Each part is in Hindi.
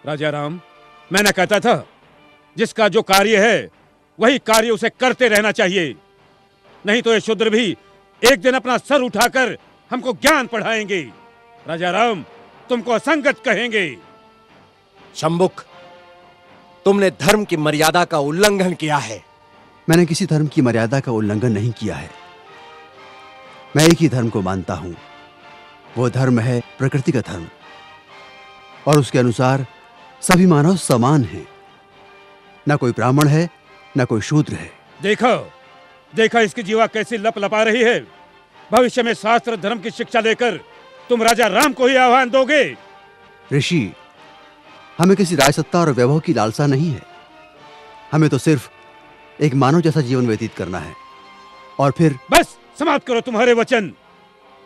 राजा राम, मैंने कहता था जिसका जो कार्य है वही कार्य उसे करते रहना चाहिए, नहीं तो ये शूद्र भी एक दिन अपना सर उठाकर हमको ज्ञान पढ़ाएंगे। राजा राम, तुमको असंगत कहेंगे। शंभुक, तुमने धर्म की मर्यादा का उल्लंघन किया है। मैंने किसी धर्म की मर्यादा का उल्लंघन नहीं किया है। मैं एक ही धर्म को मानता हूं, वो धर्म है प्रकृति का धर्म, और उसके अनुसार सभी मानव समान हैं। ना कोई ब्राह्मण है, ना कोई शूद्र है। देखो देखा इसकी जीवा कैसी लप लपा रही है। भविष्य में शास्त्र धर्म की शिक्षा लेकर तुम राजा राम को ही आह्वान दोगे। ऋषि, हमें किसी राजसत्ता और वैभव की लालसा नहीं है। हमें तो सिर्फ एक मानव जैसा जीवन व्यतीत करना है। और फिर बस समाप्त करो तुम्हारे वचन।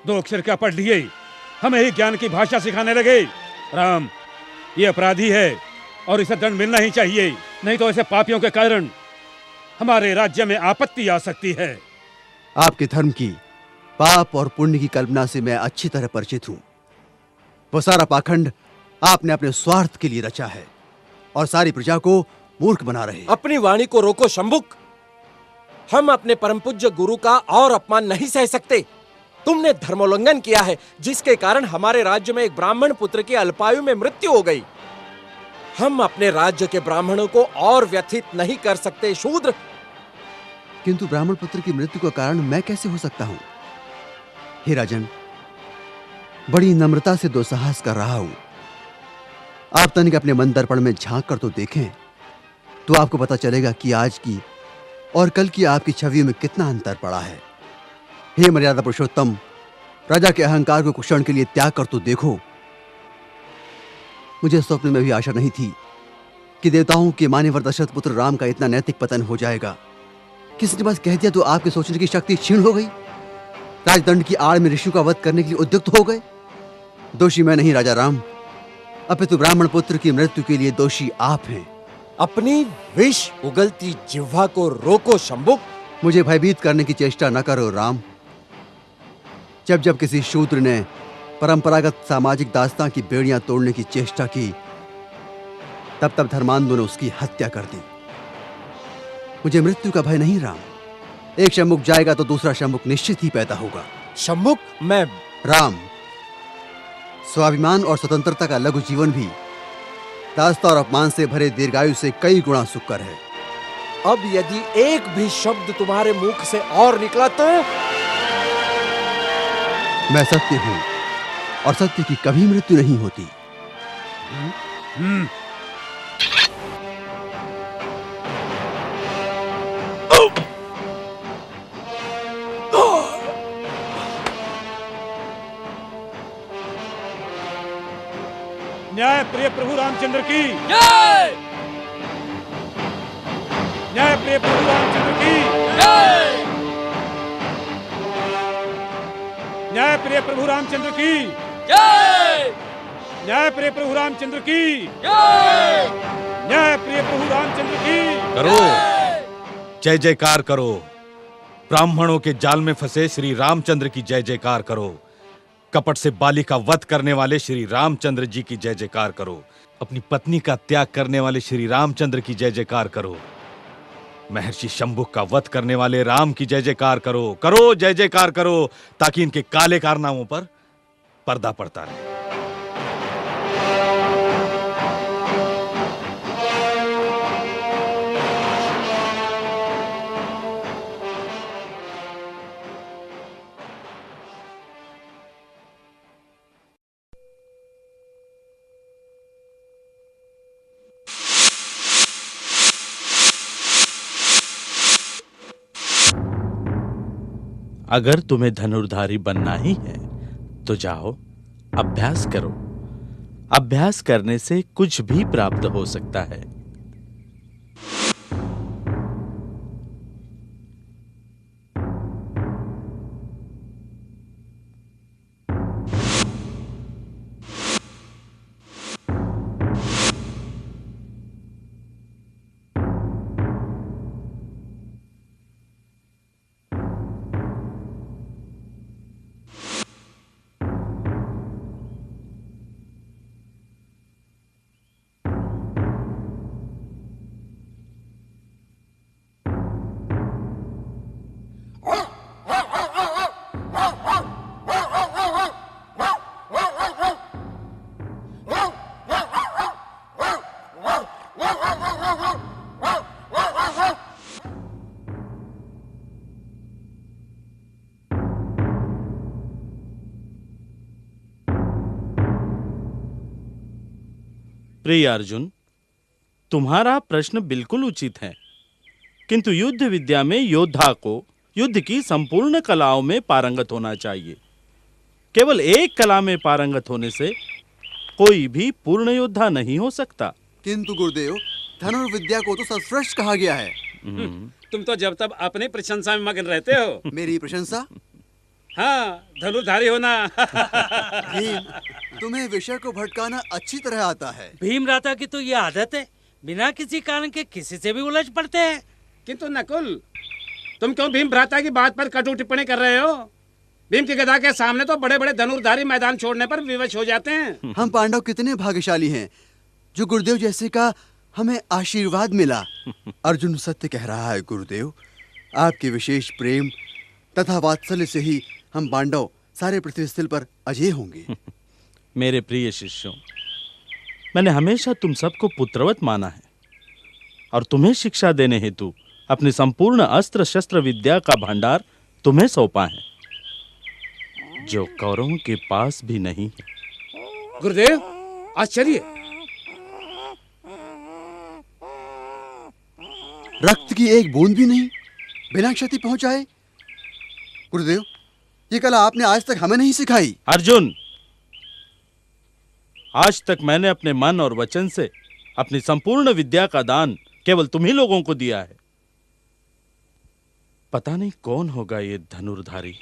2 अक्षर क्या पढ़ लिए, हमें ही ज्ञान की भाषा सिखाने लगे। राम, ये अपराधी है और इसे दंड मिलना ही चाहिए, नहीं तो ऐसे पापियों के कारण हमारे राज्य में आपत्ति आ सकती है। आपके धर्म की पाप और पुण्य की कल्पना से मैं अच्छी तरह परिचित हूं। वो सारा पाखंड आपने अपने स्वार्थ के लिए रचा है और सारी प्रजा को मूर्ख बना रहे। अपनी वाणी को रोको शंभुक। हम अपने परम पूज्य गुरु का और अपमान नहीं सह सकते। तुमने धर्मोल्लंघन किया है, जिसके कारण हमारे राज्य में एक ब्राह्मण पुत्र की अल्पायु में मृत्यु हो गई। हम अपने राज्य के ब्राह्मणों को और व्यथित नहीं कर सकते शूद्र। किंतु ब्राह्मण पुत्र की मृत्यु का कारण मैं कैसे हो सकता हूं? हे राजन, बड़ी नम्रता से दुस्साहस कर रहा हूं। आप तनिक अपने मन दर्पण में झांक कर तो देखें, तो आपको पता चलेगा कि आज की और कल की आपकी छवियों में कितना अंतर पड़ा है। हे मर्यादा पुरुषोत्तम, राजा के अहंकार को कुछ क्षण के लिए त्याग कर तो देखो। मुझे स्वप्न में भी आशा नहीं थी कि देवताओं के मान्यवर दशरथ पुत्र राम का इतना नैतिक पतन हो जाएगा। किसी ने बस कह दिया तो आपके सोचने की शक्ति क्षीण हो गई। राजदंड की आड़ में ऋषियों का वध करने के लिए उद्युक्त हो गए। दोषी मैं नहीं राजा राम, अपितु ब्राह्मण पुत्र की मृत्यु के लिए दोषी आप हैं। अपनी विष उगलती जिह्वा को रोको शंभुक। मुझे भयभीत करने की चेष्टा न करो राम। जब जब किसी शूद्र ने परंपरागत सामाजिक दास्तां की बेड़ियां तोड़ने की चेष्टा की, तब तब धर्मांधों ने उसकी हत्या कर दी। मुझे मृत्यु का भय नहीं राम। एक शंभुक जाएगा तो दूसरा शंभुक निश्चित ही पैदा होगा। शंभुक, मैं राम, स्वाभिमान और स्वतंत्रता का लघु जीवन भी दास्ता और अपमान से भरे दीर्घायु से कई गुणा सुकर है। अब यदि एक भी शब्द तुम्हारे मुख से और निकला तो मैं सत्य हूं और सत्य की कभी मृत्यु नहीं होती। न्याय प्रिय प्रभु रामचंद्र की जय। न्याय प्रिय प्रभु रामचंद्र की जय। न्याय प्रिय प्रभु रामचंद्र की जय। न्याय प्रिय प्रभु रामचंद्र की जय। न्याय प्रिय प्रभु रामचंद्र की। करो, जय जयकार करो। ब्राह्मणों के जाल में फंसे श्री रामचंद्र की जय जयकार करो। कपट से बाली का वध करने वाले श्री रामचंद्र जी की जय जयकार करो। अपनी पत्नी का त्याग करने वाले श्री रामचंद्र की जय जयकार करो। महर्षि शंभुक का वध करने वाले राम की जय जयकार करो। करो, जय जयकार करो, ताकि इनके काले कारनामों पर पर्दा पड़ता रहे। अगर तुम्हें धनुर्धारी बनना ही है तो जाओ, अभ्यास करो। अभ्यास करने से कुछ भी प्राप्त हो सकता है। प्रिय अर्जुन, तुम्हारा प्रश्न बिल्कुल उचित है, किंतु युद्ध विद्या में योद्धा को युद्ध की संपूर्ण कलाओं में पारंगत होना चाहिए। केवल एक कला में पारंगत होने से कोई भी पूर्ण योद्धा नहीं हो सकता। किंतु गुरुदेव, धनुर्विद्या को तो सर्वश्रेष्ठ कहा गया है। तुम तो जब तब अपनी प्रशंसा में मगन रहते हो। मेरी प्रशंसा? हाँ, धनुर्धारी होना। भीम, तुम्हें विषय को भटकाना अच्छी तरह आता है। भीमराता की तो ये आदत है, बिना किसी कारण के किसी से भी उलझ पड़ते हैं। किंतु नकुल, तुम क्यों भीम भ्राता की बात पर कटु टिप्पणी कर रहे हो? भीम की गदा के सामने तो बड़े बड़े धनुर्धारी मैदान छोड़ने पर विवश हो जाते हैं। हम पांडव कितने भाग्यशाली हैं जो गुरुदेव जैसे का हमें आशीर्वाद मिला। अर्जुन सत्य कह रहा है गुरुदेव, आपके विशेष प्रेम तथा वात्सल्य से ही हम पांडव सारे पृथ्वी स्थल पर अजय होंगे। मेरे प्रिय शिष्यों, मैंने हमेशा तुम सबको पुत्रवत माना है और तुम्हें शिक्षा देने हेतु अपनी संपूर्ण अस्त्र शस्त्र विद्या का भंडार तुम्हें सौंपा है, जो कौरवों के पास भी नहीं है। गुरुदेव, आश्चर्य! रक्त की एक बूंद भी नहीं, बिना क्षति पहुंचाए। गुरुदेव, ये कला आपने आज तक हमें नहीं सिखाई। अर्जुन, आज तक मैंने अपने मन और वचन से अपनी संपूर्ण विद्या का दान केवल तुम्ही लोगों को दिया है। पता नहीं कौन होगा ये धनुर्धारी।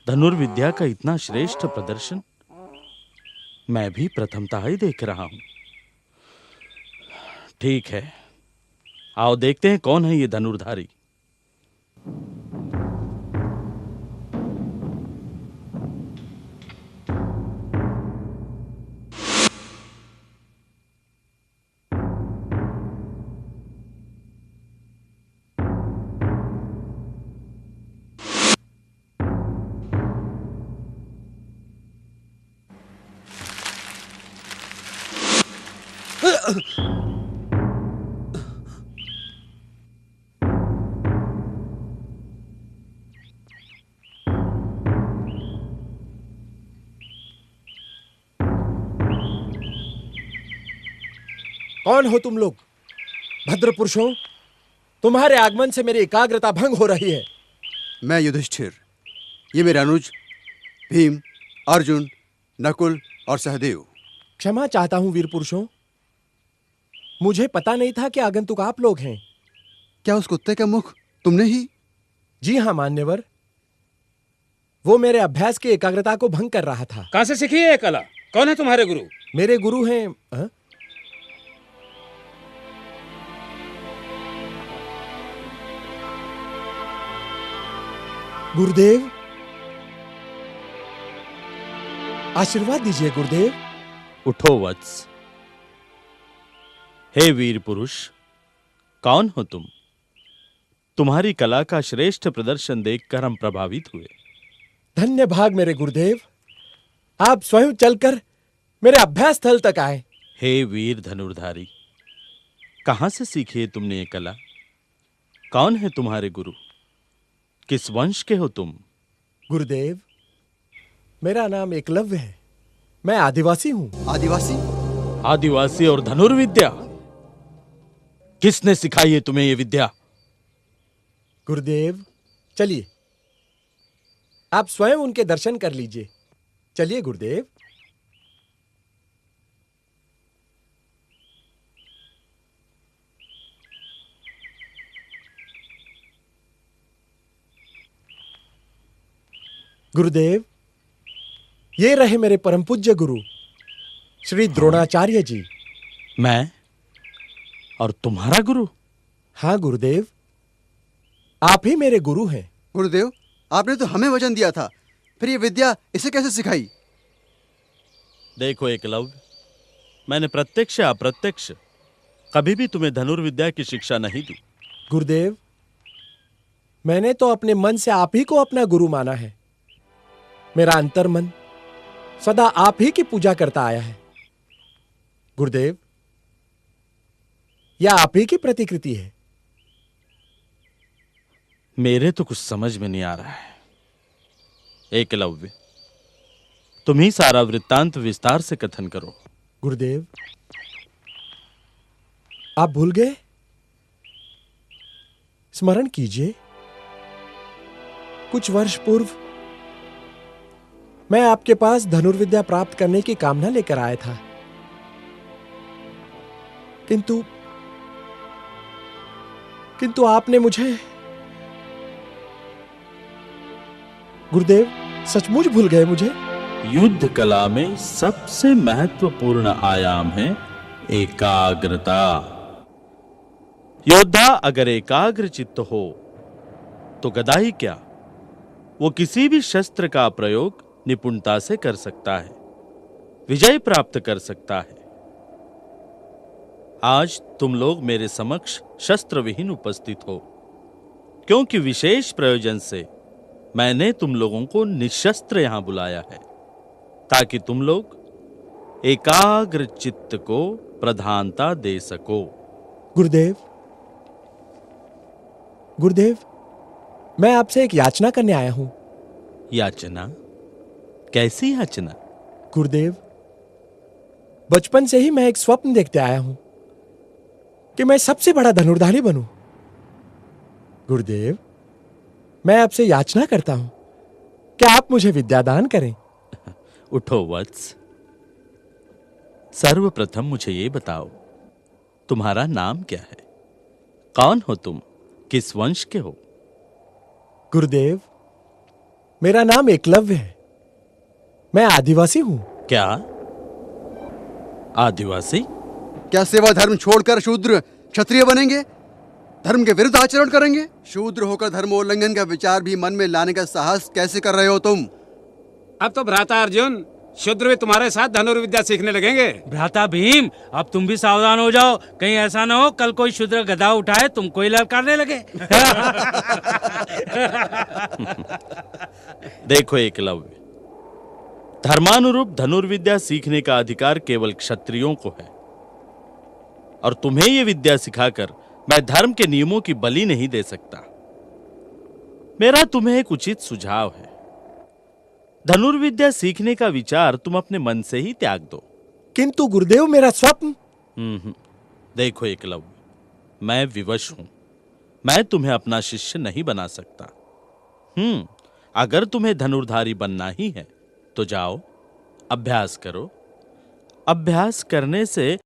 धनुर्विद्या का इतना श्रेष्ठ प्रदर्शन मैं भी प्रथमतः ही देख रहा हूं। ठीक है, आओ देखते हैं कौन है ये धनुर्धारी। कौन हो तुम लोग? भद्र पुरुषों, तुम्हारे आगमन से मेरी एकाग्रता भंग हो रही है। मैं युधिष्ठिर, ये मेरे अनुज भीम, अर्जुन, नकुल और सहदेव। क्षमा चाहता हूं वीर पुरुषों, मुझे पता नहीं था कि आगंतुक आप लोग हैं। क्या उस कुत्ते का मुख तुमने ही? जी हां मान्यवर, वो मेरे अभ्यास की एकाग्रता को भंग कर रहा था। कहां से सीखी है ये कला? कौन है तुम्हारे गुरु? मेरे गुरु हैं गुरुदेव। आशीर्वाद दीजिए गुरुदेव। उठो वत्स। हे वीर पुरुष, कौन हो तुम? तुम्हारी कला का श्रेष्ठ प्रदर्शन देखकर हम प्रभावित हुए। धन्य भाग मेरे गुरुदेव, आप स्वयं चलकर मेरे अभ्यास स्थल तक आए। हे वीर धनुर्धारी, कहां से सीखी है तुमने ये कला? कौन है तुम्हारे गुरु? किस वंश के हो तुम? गुरुदेव, मेरा नाम एकलव्य है, मैं आदिवासी हूं। आदिवासी? आदिवासी और धनुर्विद्या? किसने सिखाई है तुम्हें ये विद्या? गुरुदेव, चलिए आप स्वयं उनके दर्शन कर लीजिए। चलिए गुरुदेव। गुरुदेव, ये रहे मेरे परम पूज्य गुरु श्री द्रोणाचार्य जी। मैं और तुम्हारा गुरु? हाँ गुरुदेव, आप ही मेरे गुरु हैं। गुरुदेव, आपने तो हमें वचन दिया था, फिर ये विद्या इसे कैसे सिखाई? देखो एकलव्य, मैंने प्रत्यक्ष या अप्रत्यक्ष कभी भी तुम्हें धनुर्विद्या की शिक्षा नहीं दी। गुरुदेव, मैंने तो अपने मन से आप ही को अपना गुरु माना है। मेरा अंतर्मन सदा आप ही की पूजा करता आया है। गुरुदेव, यह आप ही की प्रतिकृति है। मेरे तो कुछ समझ में नहीं आ रहा है। एकलव्य, तुम ही सारा वृत्तांत विस्तार से कथन करो। गुरुदेव, आप भूल गए? स्मरण कीजिए, कुछ वर्ष पूर्व मैं आपके पास धनुर्विद्या प्राप्त करने की कामना लेकर आया था, किंतु आपने मुझे। गुरुदेव, सचमुच भूल गए मुझे? युद्ध कला में सबसे महत्वपूर्ण आयाम है एकाग्रता। योद्धा अगर एकाग्र चित्त हो तो गदा ही क्या, वो किसी भी शस्त्र का प्रयोग निपुणता से कर सकता है, विजय प्राप्त कर सकता है। आज तुम लोग मेरे समक्ष शस्त्र विहीन उपस्थित हो, क्योंकि विशेष प्रयोजन से मैंने तुम लोगों को निशस्त्र यहां बुलाया है, ताकि तुम लोग एकाग्र चित्त को प्रधानता दे सको। गुरुदेव, गुरुदेव, मैं आपसे एक याचना करने आया हूं। याचना? कैसी याचना? गुरुदेव, बचपन से ही मैं एक स्वप्न देखते आया हूं कि मैं सबसे बड़ा धनुर्धारी बनूं। गुरुदेव, मैं आपसे याचना करता हूं कि आप मुझे विद्यादान करें। उठो वत्स, सर्वप्रथम मुझे ये बताओ, तुम्हारा नाम क्या है? कौन हो तुम? किस वंश के हो? गुरुदेव, मेरा नाम एकलव्य है। मैं आदिवासी हूं। क्या आदिवासी? क्या सेवा धर्म छोड़कर शूद्र क्षत्रिय बनेंगे? धर्म के विरुद्ध आचरण करेंगे? शूद्र होकर धर्मोल्लंघन का विचार भी मन में लाने का साहस कैसे कर रहे हो तुम? अब तो भ्राता अर्जुन, शूद्र भी तुम्हारे साथ धनुर्विद्या सीखने लगेंगे। भ्राता भीम, अब तुम भी सावधान हो जाओ, कहीं ऐसा ना हो कल कोई शूद्र गदा उठाए तुमको ही ललकारने लगे। देखो एकलव्य, धर्मानुरूप धनुर्विद्या सीखने का अधिकार केवल क्षत्रियों को है, और तुम्हें यह विद्या सिखाकर मैं धर्म के नियमों की बलि नहीं दे सकता। मेरा तुम्हें एक उचित सुझाव है, धनुर्विद्या सीखने का विचार तुम अपने मन से ही त्याग दो। किंतु गुरुदेव, मेरा स्वप्न। देखो एकलव्य, मैं विवश हूं, मैं तुम्हें अपना शिष्य नहीं बना सकता। अगर तुम्हें धनुर्धारी बनना ही है तो जाओ, अभ्यास करो। अभ्यास करने से